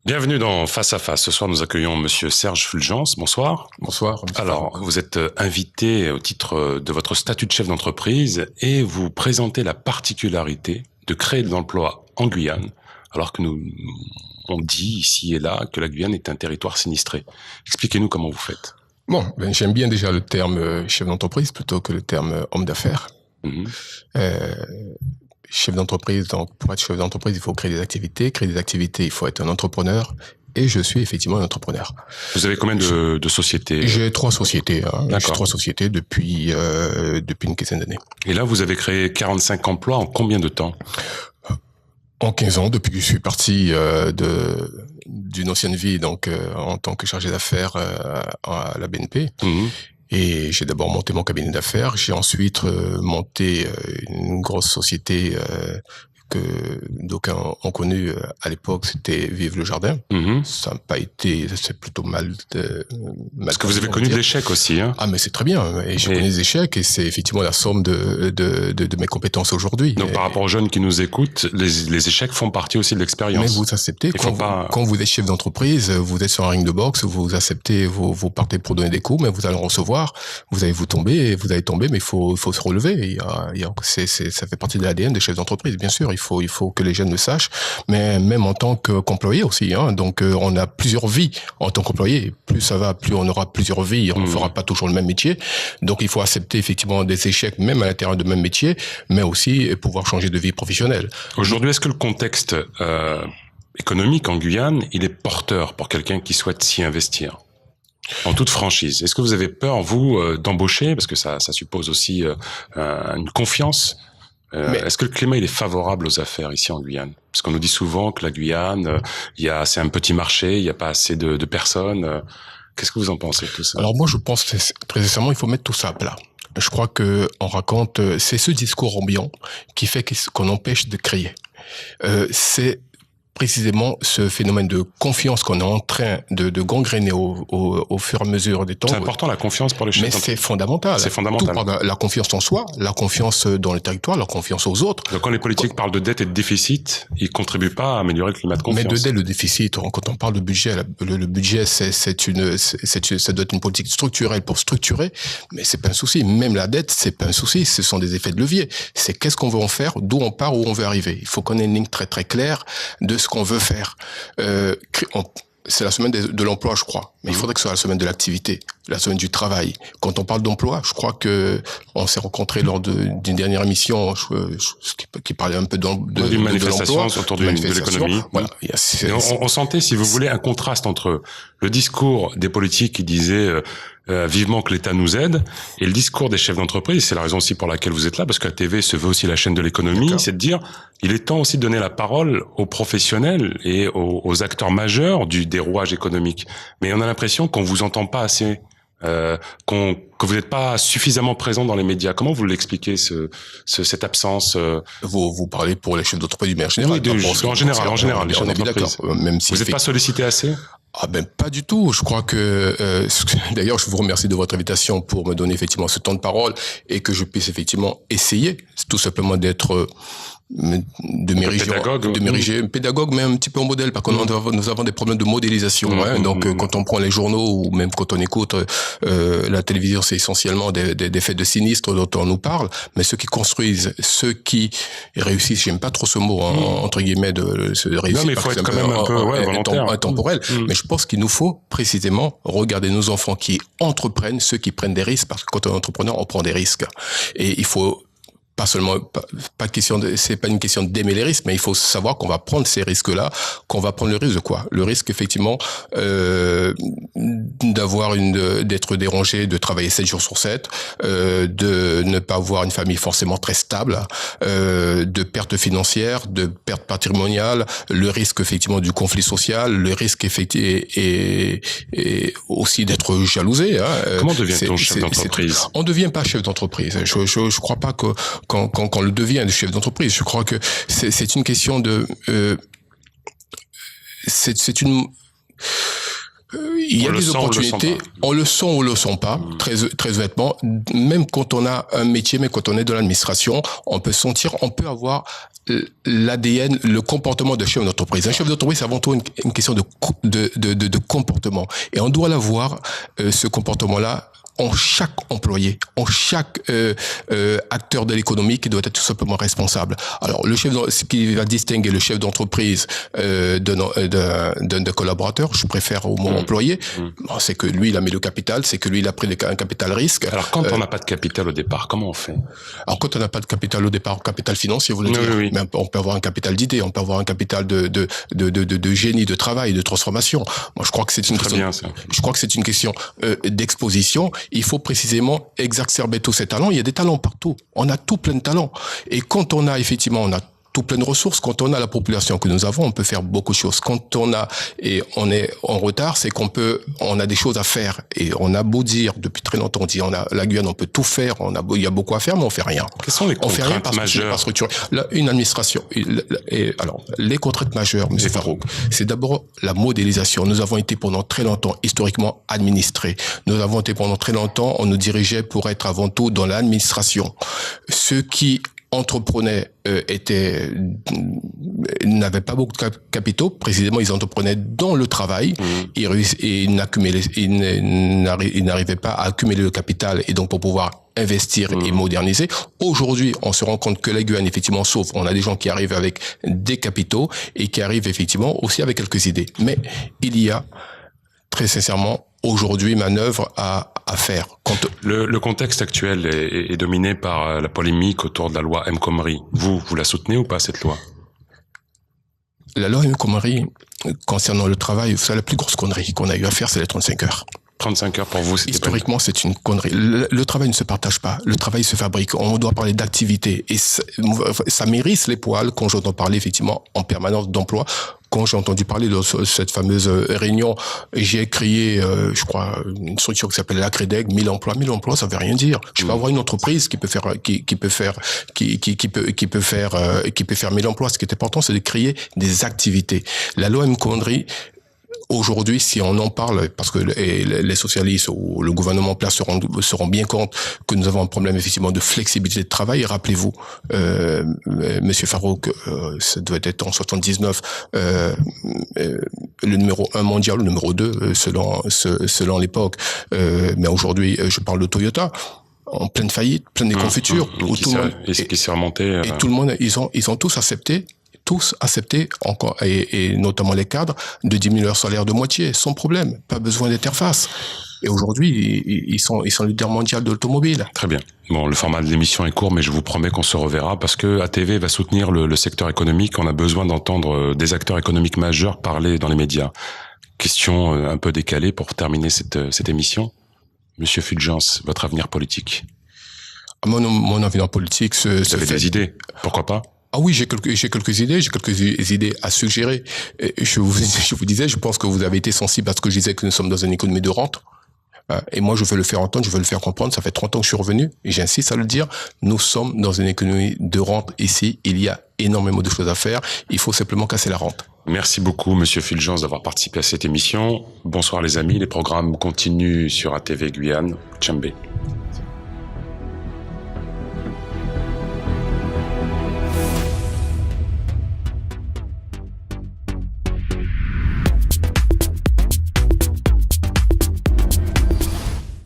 Bienvenue dans Face à Face. Ce soir, nous accueillons Monsieur Serge Fulgence. Bonsoir. Bonsoir. Alors, vous êtes invité au titre de votre statut de chef d'entreprise et vous présentez la particularité de créer de l'emploi en Guyane, alors que on dit ici et là que la Guyane est un territoire sinistré. Expliquez-nous comment vous faites. Bon, j'aime bien déjà le terme chef d'entreprise plutôt que le terme homme d'affaires. Chef d'entreprise, donc pour être chef d'entreprise, il faut créer des activités. Créer des activités, il faut être un entrepreneur. Et je suis effectivement un entrepreneur. Vous avez combien de sociétés? J'ai 3 sociétés. J'ai 3 sociétés depuis une quinzaine d'années. Et là, vous avez créé 45 emplois en combien de temps? En 15 ans, depuis que je suis parti d'une ancienne vie, donc en tant que chargé d'affaires à la BNP. Et j'ai d'abord monté mon cabinet d'affaires. J'ai ensuite monté une grosse société que d'aucuns ont connu à l'époque, c'était Vive le Jardin. Ça n'a pas été, c'est plutôt mal. Parce que vous avez connu de l'échec aussi, hein. Ah, mais c'est très bien. Et j'ai connu des échecs et c'est effectivement la somme de mes compétences aujourd'hui. Donc, par rapport aux jeunes qui nous écoutent, les échecs font partie aussi de l'expérience. Mais vous acceptez, quand vous êtes chef d'entreprise, vous êtes sur un ring de boxe, vous acceptez, vous partez pour donner des coups, mais vous allez en recevoir, vous allez vous tomber, mais il faut se relever. Ça fait partie de l'ADN des chefs d'entreprise, bien sûr. Il faut que les jeunes le sachent, mais même en tant qu'employé aussi, hein. Donc, on a plusieurs vies en tant qu'employé. Plus ça va, plus on aura plusieurs vies. On ne fera pas toujours le même métier. Donc, il faut accepter effectivement des échecs, même à l'intérieur de même métier, mais aussi pouvoir changer de vie professionnelle. Aujourd'hui, est-ce que le contexte économique en Guyane, il est porteur pour quelqu'un qui souhaite s'y investir? En toute franchise. Est-ce que vous avez peur, vous, d'embaucher? Parce que ça suppose aussi une confiance. Est-ce que le climat il est favorable aux affaires ici en Guyane? Parce qu'on nous dit souvent que la Guyane, c'est un petit marché, il n'y a pas assez de personnes. Qu'est-ce que vous en pensez de tout ça? Alors moi, je pense que très sincèrement, il faut mettre tout ça à plat. Je crois que on raconte, c'est ce discours ambiant qui fait qu'on empêche de créer. C'est précisément ce phénomène de confiance qu'on est en train de gangréner au fur et à mesure des temps. C'est important la confiance pour les chefs d'entreprise. Mais c'est fondamental. C'est fondamental. Tout par la confiance en soi, la confiance dans le territoire, la confiance aux autres. Donc quand les politiques parlent de dette et de déficit, ils contribuent pas à améliorer le climat de confiance. Mais de dette, le déficit, quand on parle de budget, le budget, ça doit être une politique structurelle pour structurer, mais c'est pas un souci. Même la dette, c'est pas un souci. Ce sont des effets de levier. C'est qu'est-ce qu'on veut en faire, d'où on part, où on veut arriver. Il faut qu'on ait une ligne très très claire de ce qu'on veut faire. C'est la semaine de l'emploi, je crois. Mais il faudrait que ce soit la semaine de l'activité, la semaine du travail. Quand on parle d'emploi, je crois que on s'est rencontrés lors d'une dernière émission qui parlait un peu d'une manifestation autour de l'économie. Voilà. On sentait, si vous voulez, un contraste entre le discours des politiques qui disaient vivement que l'État nous aide, et le discours des chefs d'entreprise. C'est la raison aussi pour laquelle vous êtes là, parce que la TV se veut aussi la chaîne de l'économie. C'est de dire, il est temps aussi de donner la parole aux professionnels et aux acteurs majeurs des rouages économiques. Mais on a l'impression qu'on vous entend pas assez, que vous n'êtes pas suffisamment présent dans les médias. Comment vous l'expliquez, cette absence? Vous parlez pour les chefs d'entreprise du maire général. Oui, en général, les chefs d'entreprise. Même si vous n'êtes pas sollicité assez? Ah ben pas du tout. Je crois que d'ailleurs je vous remercie de votre invitation pour me donner effectivement ce temps de parole et que je puisse effectivement essayer tout simplement d'être pédagogue, mais un petit peu en modèle, parce que nous avons des problèmes de modélisation. Donc, quand on prend les journaux ou même quand on écoute la télévision, c'est essentiellement des faits de sinistres dont on nous parle. Mais ceux qui construisent, ceux qui réussissent, j'aime pas trop ce mot entre guillemets de réussir. Non, mais il faut être quand même un peu intemporel. Mais je pense qu'il nous faut précisément regarder nos enfants qui entreprennent, ceux qui prennent des risques, parce que quand on est entrepreneur, on prend des risques. Et il faut pas seulement, c'est pas une question d'aimer les risques, mais il faut savoir qu'on va prendre ces risques-là, qu'on va prendre le risque de quoi? Le risque, effectivement, d'être dérangé, de travailler 7 jours sur 7, de ne pas avoir une famille forcément très stable, de pertes financières, de pertes patrimoniales, le risque, effectivement, du conflit social, le risque, effectivement, et aussi d'être jalousé, Comment devient-on chef d'entreprise? On ne devient pas chef d'entreprise. Je crois pas que quand le devient de chef d'entreprise, je crois que c'est une question de Il y a des opportunités, on le sent ou on le sent pas, très honnêtement. Même quand on a un métier, mais quand on est de l'administration, on peut sentir, on peut avoir l'ADN, le comportement de chef d'entreprise. Un chef d'entreprise, c'est avant tout une question de comportement. Et on doit l'avoir, ce comportement-là, en chaque employé, en chaque acteur de l'économie qui doit être tout simplement responsable. Alors, ce qui va distinguer le chef d'entreprise d'un collaborateur, je préfère au mot employé, c'est que lui, il a mis le capital, c'est que lui, il a pris un capital risque. Alors, quand on n'a pas de capital au départ, comment on fait? Alors, quand on n'a pas de capital au départ, capital financier, vous le dites, oui. mais on peut avoir un capital d'idées, on peut avoir un capital de génie, de travail, de transformation. Moi, je crois que c'est une question. Je crois que c'est une question d'exposition. Il faut précisément exacerber tous ces talents. Il y a des talents partout. On a tout plein de talents. Et quand on a effectivement, on a tout plein de ressources. Quand on a la population que nous avons, on peut faire beaucoup de choses. Quand on est en retard, c'est on a des choses à faire. Et on a beau dire, depuis très longtemps, on dit, la Guyane, on peut tout faire. Il y a beaucoup à faire, mais on fait rien. Quelles sont les contraintes majeures? Une administration. Alors, les contraintes majeures, M. Farouk, c'est d'abord la modélisation. Nous avons été pendant très longtemps, historiquement, administrés. Nous avons été pendant très longtemps, on nous dirigeait pour être avant tout dans l'administration. Ceux qui entreprenaient n'avaient pas beaucoup de capitaux, précisément ils entreprenaient dans le travail, ils n'arrivaient pas à accumuler le capital et donc pour pouvoir investir et moderniser. Aujourd'hui, on se rend compte que la Guyane, effectivement, sauf, on a des gens qui arrivent avec des capitaux et qui arrivent effectivement aussi avec quelques idées. Mais il y a, très sincèrement, aujourd'hui, manœuvre à faire. Le contexte actuel est dominé par la polémique autour de la loi El Khomri. Vous la soutenez ou pas, cette loi? La loi El Khomri, concernant le travail, c'est la plus grosse connerie qu'on a eu à faire, c'est les 35 heures. 35 heures pour vous, c'était historiquement, c'est une connerie. Le travail ne se partage pas. Le travail se fabrique. On doit parler d'activité. Et ça m'érisse les poils quand j'entends parler, effectivement, en permanence d'emploi. Quand j'ai entendu parler de cette fameuse réunion, j'ai créé, je crois, une structure qui s'appelle la Crédeg, 1000 emplois. 1000 emplois, ça veut rien dire. Je peux avoir une entreprise qui peut faire 1000 emplois. Ce qui est important, c'est de créer des activités. La loi El Khomri, aujourd'hui, si on en parle, parce que les socialistes ou le gouvernement en place se rend bien compte que nous avons un problème effectivement de flexibilité de travail. Et rappelez-vous, Monsieur Farouk, ça doit être en 79, le numéro 1 mondial, le numéro 2 selon l'époque. Mais aujourd'hui, je parle de Toyota. En pleine faillite, pleine déconfiture, où tout le monde qui s'est remonté. Et tout le monde, ils ont tous accepté encore, et notamment les cadres, de diminuer leur salaire de moitié, sans problème, pas besoin d'interface. Et aujourd'hui, ils sont leaders mondial de l'automobile. Très bien. Bon, le format de l'émission est court, mais je vous promets qu'on se reverra parce que ATV va soutenir le secteur économique. On a besoin d'entendre des acteurs économiques majeurs parler dans les médias. Question un peu décalée pour terminer cette émission. Monsieur Fulgence, votre avenir politique? Mon avenir politique Vous avez des idées? Pourquoi pas? Ah oui, j'ai quelques idées à suggérer. Je vous disais, je pense que vous avez été sensible à ce que je disais, que nous sommes dans une économie de rente. Et moi, je veux le faire entendre, je veux le faire comprendre. Ça fait 30 ans que je suis revenu, et j'insiste à le dire. Nous sommes dans une économie de rente ici. Il y a énormément de choses à faire. Il faut simplement casser la rente. Merci beaucoup, Monsieur Fulgence, d'avoir participé à cette émission. Bonsoir les amis. Les programmes continuent sur ATV Guyane. Tchambé.